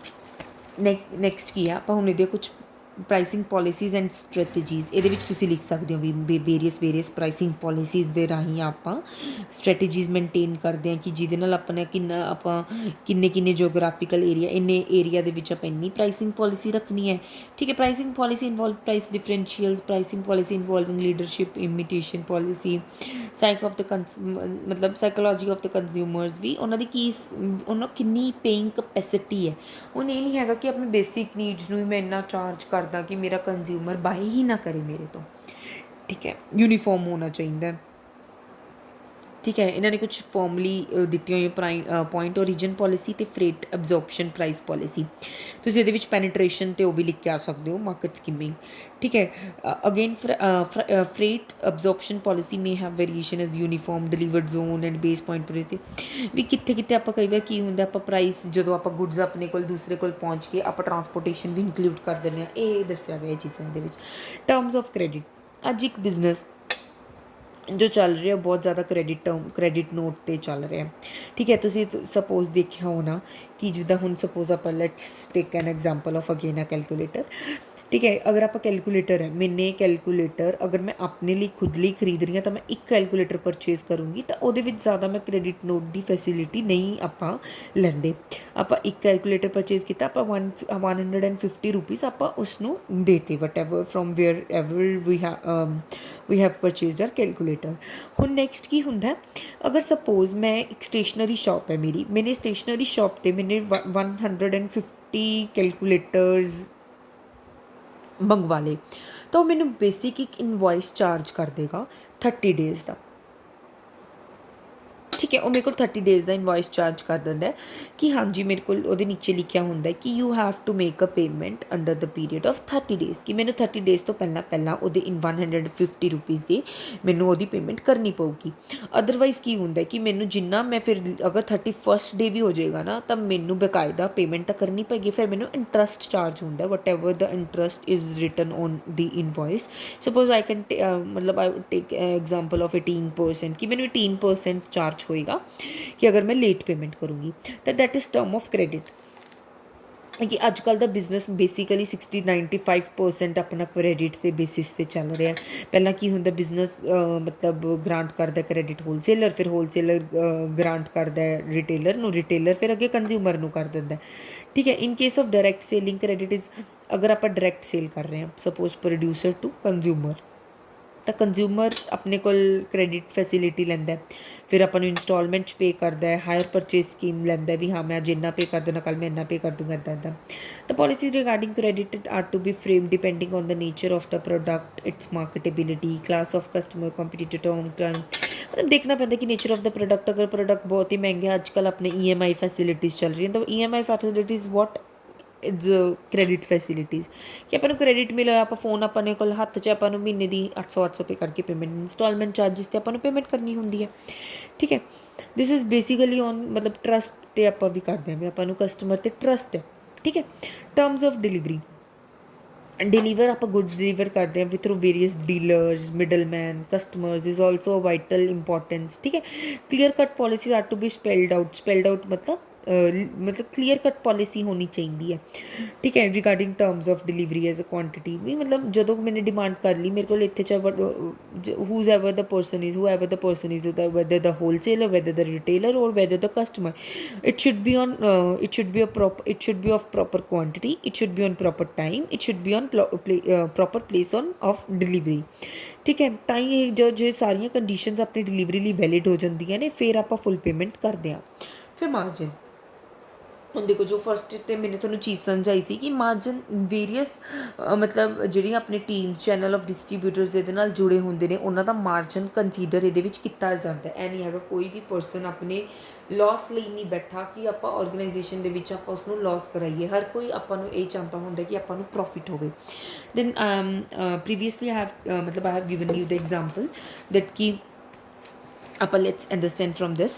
ਨੈਕਸਟ ਕੀ ਆ, ਆਪਾਂ ਹੁਣ ਇਹਦੇ ਕੁਛ ਪ੍ਰਾਈਸਿੰਗ ਪੋਲਿਸੀਜ਼ ਐਂਡ ਸਟ੍ਰੈਟੇਜੀਜ਼, ਇਹਦੇ ਵਿੱਚ ਤੁਸੀਂ ਲਿਖ ਸਕਦੇ ਹੋ ਵੀ ਵੇਰੀਅਸ ਪ੍ਰਾਈਸਿੰਗ ਪੋਲਿਸੀਜ਼ ਦੇ ਰਾਹੀਂ ਆਪਾਂ ਸਟ੍ਰੈਟੇਜੀਜ਼ ਮੇਨਟੇਨ ਕਰਦੇ ਹਾਂ ਕਿ ਜਿਹਦੇ ਨਾਲ ਆਪਾਂ ਕਿੰਨੇ ਜੀਓਗ੍ਰਾਫੀਕਲ ਏਰੀਆ, ਇੰਨੇ ਏਰੀਆ ਦੇ ਵਿੱਚ ਆਪਾਂ ਇੰਨੀ ਪ੍ਰਾਈਸਿੰਗ ਪੋਲਿਸੀ ਰੱਖਣੀ ਹੈ, ਠੀਕ ਹੈ। Pricing policy involve price differentials, pricing policy involving leadership, imitation policy, psychology of the consumers, ਵੀ ਉਹਨਾਂ ਦੀ ਉਹਨਾਂ ਕਿੰਨੀ ਪੇਇੰਗ ਕਪੈਸਿਟੀ ਹੈ। ਹੁਣ ਇਹ ਨਹੀਂ ਹੈਗਾ ਕਿ ਆਪਣੇ ਬੇਸਿਕ ਨੀਡਸ ਨੂੰ ਹੀ ਮੈਂ ਇੰਨਾ ਚਾਰਜ ਕਰਦਾ ਕਿ ਮੇਰਾ ਕੰਜ਼ਿਊਮਰ ਬਾਈ ਹੀ ਨਾ ਕਰੇ ਮੇਰੇ ਤੋਂ, ਠੀਕ ਹੈ। ਯੂਨੀਫਾਰਮ ਹੋਣਾ ਚਾਹੀਦਾ, ਠੀਕ ਹੈ। ਇਹਨਾਂ ਨੇ ਕੁਛ ਫਾਰਮਲੀ ਦਿੱਤੀਆਂ ਹੋਈਆਂ ਪੁਆਇੰਟ ਓਰੀਜਨ ਪੋਲਿਸੀ ਅਤੇ ਫਰੇਟ ਐਬਜ਼ੋਰਪਸ਼ਨ ਪ੍ਰਾਈਸ ਪੋਲਿਸੀ। ਤੁਸੀਂ ਇਹਦੇ ਵਿੱਚ ਪੈਨੀਟ੍ਰੇਸ਼ਨ ਅਤੇ ਉਹ ਵੀ ਲਿਖ ਕੇ ਆ ਸਕਦੇ ਹੋ, ਮਾਰਕੀਟ ਸਕੀਮਿੰਗ, ਠੀਕ ਹੈ। Again freight absorption policy may have variation as uniform delivered zone and base point policy, ਵੀ ਕਿੱਥੇ ਆਪਾਂ ਕਈ ਵਾਰ ਕੀ ਹੁੰਦਾ ਆਪਾਂ ਪ੍ਰਾਈਸ ਜਦੋਂ ਆਪਾਂ ਗੁੱਡਸ ਆਪਣੇ ਕੋਲ ਦੂਸਰੇ ਕੋਲ ਪਹੁੰਚ ਕੇ ਆਪਾਂ ਟਰਾਂਸਪੋਰਟੇਸ਼ਨ ਵੀ ਇਨਕਲੂਡ ਕਰ ਦਿੰਦੇ ਹਾਂ, ਇਹ ਦੱਸਿਆ ਹੋਇਆ ਚੀਜ਼ਾਂ ਦੇ ਵਿੱਚ। ਟਰਮਸ ਆਫ ਕ੍ਰੈਡਿਟ, ਅੱਜ ਇੱਕ ਬਿਜ਼ਨਸ ਜੋ ਚੱਲ ਰਿਹਾ ਬਹੁਤ ਜ਼ਿਆਦਾ ਕ੍ਰੈਡਿਟ ਨੋਟ 'ਤੇ ਚੱਲ ਰਿਹਾ, ਠੀਕ ਹੈ। ਤੁਸੀਂ ਸਪੋਜ਼ ਦੇਖਿਆ ਹੋਣਾ ਕਿ ਜਿੱਦਾਂ ਹੁਣ ਸਪੋਜ਼ ਆਪਾਂ let's take an example of again a calculator, ठीक है। अगर आप कैलकुलेटर है, मैंने कैलकुलेटर अगर मैं अपने लिए खुद ਲਈ खरीद रही ਹਾਂ ਤਾਂ ਮੈਂ ਇੱਕ कैलकुलेटर परचेज़ करूँगी ਤਾਂ ਉਹਦੇ ਵਿੱਚ ज़्यादा मैं क्रेडिट नोट ਦੀ फैसिलिटी नहीं ਆਪਾਂ ਲੈਂਦੇ। ਆਪਾਂ ਇੱਕ कैलकुलेटर परचेज़ ਕੀਤਾ, ਆਪਾਂ 150 रुपीज़ ਆਪਾਂ ਉਸਨੂੰ ਦੇਤੇ whatever from wherever we have purchase or calculator. ਹੁਣ ਨੈਕਸਟ ਕੀ ਹੁੰਦਾ, ਅਗਰ ਸਪੋਜ਼ ਮੈਂ ਇੱਕ ਸਟੇਸ਼ਨਰੀ ਸ਼ॉप है मेरी, मैंने स्टेशनरी शॉप ਤੇ मैंने 150 कैलकुलेटर्स मंगवा ले, तो मैंने बेसिक एक इनवॉइस चार्ज कर देगा 30 डेज़ का। ठीक है, वो मेरे को 30 डेज़ का इनवॉइस चार्ज कर देंगे कि हाँ जी मेरे को वो नीचे लिखा होंगे कि you have to make a payment under the period of 30 days कि मैंने 30 डेज़ तो पहला वो 150 रुपीज़ की मैनू वो पेमेंट करनी पऊगी। अदरवाइज़ की होंगे कि मैनू जिन्ना मैं फिर अगर 31st डे भी हो जाएगा ना तो मैनू बकायदा पेमेंट तो करनी पेगी, फिर मैनू इंटरस्ट चार्ज होंगे whatever the interest is written on the invoice. Suppose I can मतलब आई टेक एग्जाम्पल ऑफ 18% कि मैंने 18% चार्ज होएगा कि अगर मैं लेट पेमेंट करूँगी तो that is term of credit. कि अजकल का बिजनेस बेसिकली 60-95% अपना क्रेडिट के बेसिस पे चल रहा है। पहला की होंगे बिजनेस मतलब ग्रांट करता क्रेडिट होलसेलर, फिर होलसेलर ग्रांट करता रिटेलर नू, रिटेलर फिर अगे कंज्यूमर नू कर देंदा। ठीक है। In case of direct selling credit is अगर आप डायरैक्ट सेल कर रहे हैं सपोज प्रोड्यूसर टू कंज्यूमर, तो कंज्यूमर अपने को क्रेडिट फैसिलिटी लैंदा, फिर अपन इंस्टॉलमेंट पे करता है, हायर परचेज स्कीम लैंदा भी हाँ मैं अज इन्ना पे कर देना कल मैं इन्ना पे कर दूँगा इदा इदा। The policies regarding credit are to be frame depending on the nature of the product, its marketability, class of customer, competitive term time. मतलब देखना पैंदा कि नेचर ऑफ द प्रोडक्ट, अगर प्रोडक्ट बहुत ही महंगे अजकल अपने EMI फैसिलिटीज़ चल रही हैं तो EMI facilities what it's credit facilities कि अपन क्रेडिट मिले आप फोन अपने को हत्थ च अपन महीने की 800 पे करके पेमेंट इंस्टॉलमेंट चार्जिस से अपन पेमेंट करनी होंगी है। ठीक है। दिस इज़ बेसिकली ऑन मतलब ट्रस्ट तो आप भी करते हैं, अपन कस्टमर ते ट्रस्ट है। ठीक है। टर्म्स ऑफ डिलीवरी, डिलीवर आप गुड्स डिलीवर करते हैं through various dealers, middle man, customers is also vital importance. ठीक है। Clear cut policy are to be spelled out मतलब क्लियर कट पॉलिसी होनी चाहिए है। ठीक है। Regarding terms of delivery as a quantity भी मतलब जो मैंने डिमांड कर ली मेरे को इतने whoever the person is whether the wholesaler, whether the retailer और whether the customer, it should be on it should be of proper quantity, it should be on proper time, it should be on proper place on of delivery. ठीक है। तो ये जो सारिया कंडीशनस अपनी डिलीवरी लिए वैलिड हो जाती ने फिर आप फुल पेमेंट करते हैं। फिर मार्जिन, ਹੁਣ देखो जो फर्स्ट तो मैंने थोड़ा चीज़ समझाई सी कि मार्जिन वेरीअस मतलब ਜਿਹੜੀਆਂ अपने टीम्स चैनल ऑफ डिस्ट्रीब्यूटर्स ਇਹਦੇ ਨਾਲ जुड़े ਹੁੰਦੇ ਨੇ ਉਹਨਾਂ ਦਾ ਮਾਰਜਨ ਕੰਸੀਡਰ ਇਹਦੇ ਵਿੱਚ ਕੀਤਾ ਜਾਂਦਾ ਹੈ। ਇਹ ਨਹੀਂ ਹੈਗਾ ਕੋਈ ਵੀ ਪਰਸਨ ਆਪਣੇ ਲॉस ਲਈ ਨਹੀਂ ਬੈਠਾ ਕਿ ਆਪਾਂ ਆਰਗੇਨਾਈਜੇਸ਼ਨ ਦੇ ਵਿੱਚ ਆਪਾਂ ਉਸ ਨੂੰ ਲॉस ਕਰਾਈਏ। ਹਰ ਕੋਈ ਆਪਾਂ ਨੂੰ ਇਹ ਚਾਹੁੰਦਾ ਹੁੰਦਾ ਕਿ ਆਪਾਂ ਨੂੰ ਪ੍ਰੋਫਿਟ ਹੋਵੇ। ਦੈਨ ਪ੍ਰੀਵੀਅਸਲੀ ਆਈ ਹੈਵ मतलब I have given you the example that कि ਆਪਾਂ ਲੈਟਸ ਅੰਡਰਸਟੈਂਡ ਫਰੋਮ ਦਿਸ।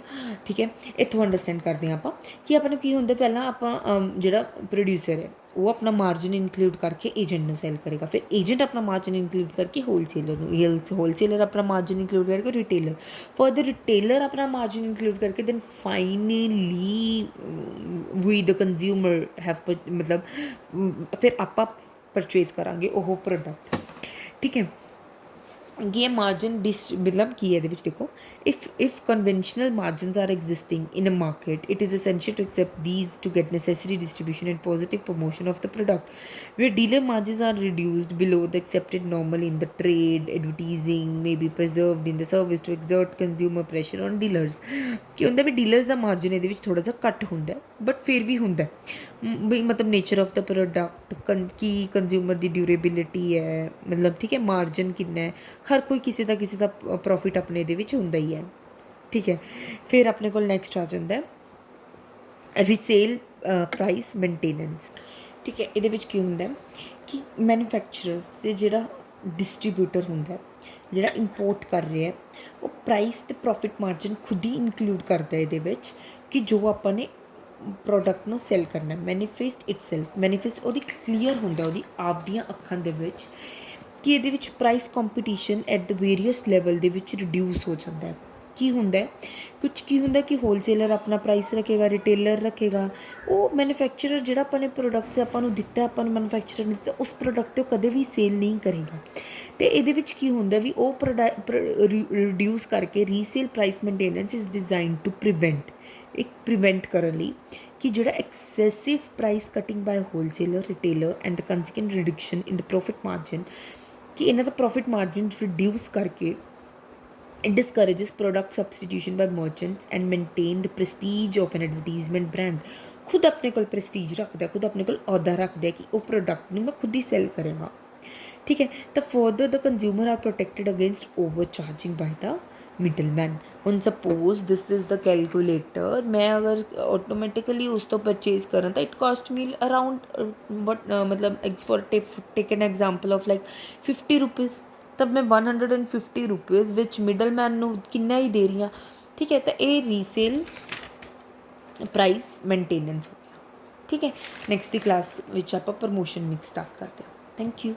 ਠੀਕ ਹੈ। ਇੱਥੋਂ ਅੰਡਰਸਟੈਂਡ ਕਰਦੇ ਹਾਂ ਆਪਾਂ ਕਿ ਆਪਾਂ ਨੂੰ ਕੀ ਹੁੰਦਾ, ਪਹਿਲਾਂ ਆਪਾਂ ਜਿਹੜਾ ਪ੍ਰੋਡਿਊਸਰ ਹੈ ਉਹ ਆਪਣਾ ਮਾਰਜਨ ਇਨਕਲੂਡ ਕਰਕੇ ਏਜੰਟ ਨੂੰ ਸੈਲ ਕਰੇਗਾ, ਫਿਰ ਏਜੰਟ ਆਪਣਾ ਮਾਰਜਨ ਇਨਕਲੂਡ ਕਰਕੇ ਹੋਲਸੇਲਰ ਨੂੰ, ਹੋਲਸੇਲਰ ਆਪਣਾ ਮਾਰਜਨ ਇਨਕਲੂਡ ਕਰਕੇ ਰਿਟੇਲਰ, ਫॉर द ਰਿਟੇਲਰ ਆਪਣਾ ਮਾਰਜਨ ਇਨਕਲੂਡ ਕਰਕੇ then finally we the consumer have मतलब ਫਿਰ ਆਪਾਂ परचेज करांगे ਉਹ प्रोडक्ट। ठीक है। ये मार्जिन मतलब की है देखो, if conventional margins are existing in a market, it is essential to accept these to get necessary distribution and positive promotion of the product. Where dealer margins are reduced below the accepted normal in the trade, advertising may be preserved in the service to exert consumer pressure on dealers। कि होंगे भी डीलर्स का मार्जिन ये थोड़ा सा घट होंगे बट फिर भी होंगे भी मतलब नेचर ऑफ द प्रोडक्ट की कंज्यूमर की ड्यूरेबिलिटी है मतलब। ठीक है। मार्जिन कितना है, हर कोई किसी का प्रॉफिट अपने दे विच हुंदा ही है। ठीक है। फिर अपने को नैक्सट आ जाता है रीसेल प्राइस मेनटेनेंस। ठीक है। ये की होंगे कि मैन्युफैक्चरर्स से जिहड़ा डिस्ट्रीब्यूटर होंगे जिहड़ा इंपोर्ट कर रहे हैं वो प्राइस ते प्रॉफिट मार्जिन खुद ही इंकलूड करता है ये कि जो अपने प्रोडक्ट ਨੂੰ ਸੈਲ ਕਰਨਾ। ਮੈਨੀਫੈਸਟ ਇਟਸੈਲਫ, ਮੈਨੀਫੈਸਟ ਉਹਦੀ ਕਲੀਅਰ ਹੁੰਦਾ ਉਹਦੀ ਆਪਦੀਆਂ ਅੱਖਾਂ ਦੇ ਵਿੱਚ ਕਿ ਇਹਦੇ ਵਿੱਚ price competition at the various level ਦੇ ਵਿੱਚ ਰਿਡਿਊਸ ਹੋ ਜਾਂਦਾ ਹੈ। ਕੀ ਹੁੰਦਾ ਕੁਝ ਕੀ ਹੁੰਦਾ ਕਿ ਹੋਲਸੇਲਰ ਆਪਣਾ ਪ੍ਰਾਈਸ ਰੱਖੇਗਾ, ਰਿਟੇਲਰ ਰੱਖੇਗਾ, ਉਹ ਮੈਨੂਫੈਕਚਰਰ ਜਿਹੜਾ ਆਪਾਂ ਨੇ ਪ੍ਰੋਡਕਟਸ ਆਪਾਂ ਨੂੰ ਦਿੱਤਾ, ਆਪਾਂ ਨੂੰ ਮੈਨੂਫੈਕਚਰਰ ਨੇ ਦਿੱਤਾ, ਉਸ ਪ੍ਰੋਡਕਟ 'ਤੇ ਉਹ ਕਦੇ ਵੀ ਸੇਲ ਨਹੀਂ ਕਰੇਗਾ। ਅਤੇ ਇਹਦੇ ਵਿੱਚ ਕੀ ਹੁੰਦਾ ਵੀ ਉਹ ਰਿਡਿਊਸ ਕਰਕੇ resale price maintenance is design to prevent ਕਰਨ ਲਈ ਕਿ ਜਿਹੜਾ excessive price cutting by wholesaler, retailer and the consequent reduction in the profit margin, ਕਿ ਇਹਨਾਂ ਦਾ ਪ੍ਰੋਫਿਟ ਮਾਰਜਨ ਰਿਡਿਊਸ ਕਰਕੇ it discourages product substitution by merchants and maintain the prestige of an advertisement brand। खुद अपने को प्रेस्टीज रखता है, खुद अपने को अहदा रखता है कि वो प्रोडक्ट में मैं खुद ही सेल करेगा। ठीक है, तो further the consumer are protected against overcharging by the middleman. ਹੁਣ suppose this is the calculator, ਮੈਂ ਅਗਰ ਆਟੋਮੈਟਿਕਲੀ ਉਸ ਤੋਂ ਪਰਚੇਜ਼ ਕਰਾਂ ਤਾਂ it cost me around but ਮਤਲਬ for take an example of like 50 rupees, तब मैं 150 रुपीज़ विच मिडल मैन ਨੂੰ ਕਿੰਨਾ ਹੀ ਦੇ ਰਹੀ ਹਾਂ। ਠੀਕ ਹੈ, ਤਾਂ ਇਹ ਰੀਸੇਲ ਪ੍ਰਾਈਸ ਮੇਨਟੇਨੈਂਸ ਹੋ ਗਿਆ। ਠੀਕ ਹੈ, ਨੈਕਸਟ ਦੀ ਕਲਾਸ ਵਿੱਚ ਆਪਾਂ ਪ੍ਰਮੋਸ਼ਨ ਮਿਕਸ ਸਟਾਰਟ ਕਰਦੇ ਹਾਂ। Thank you.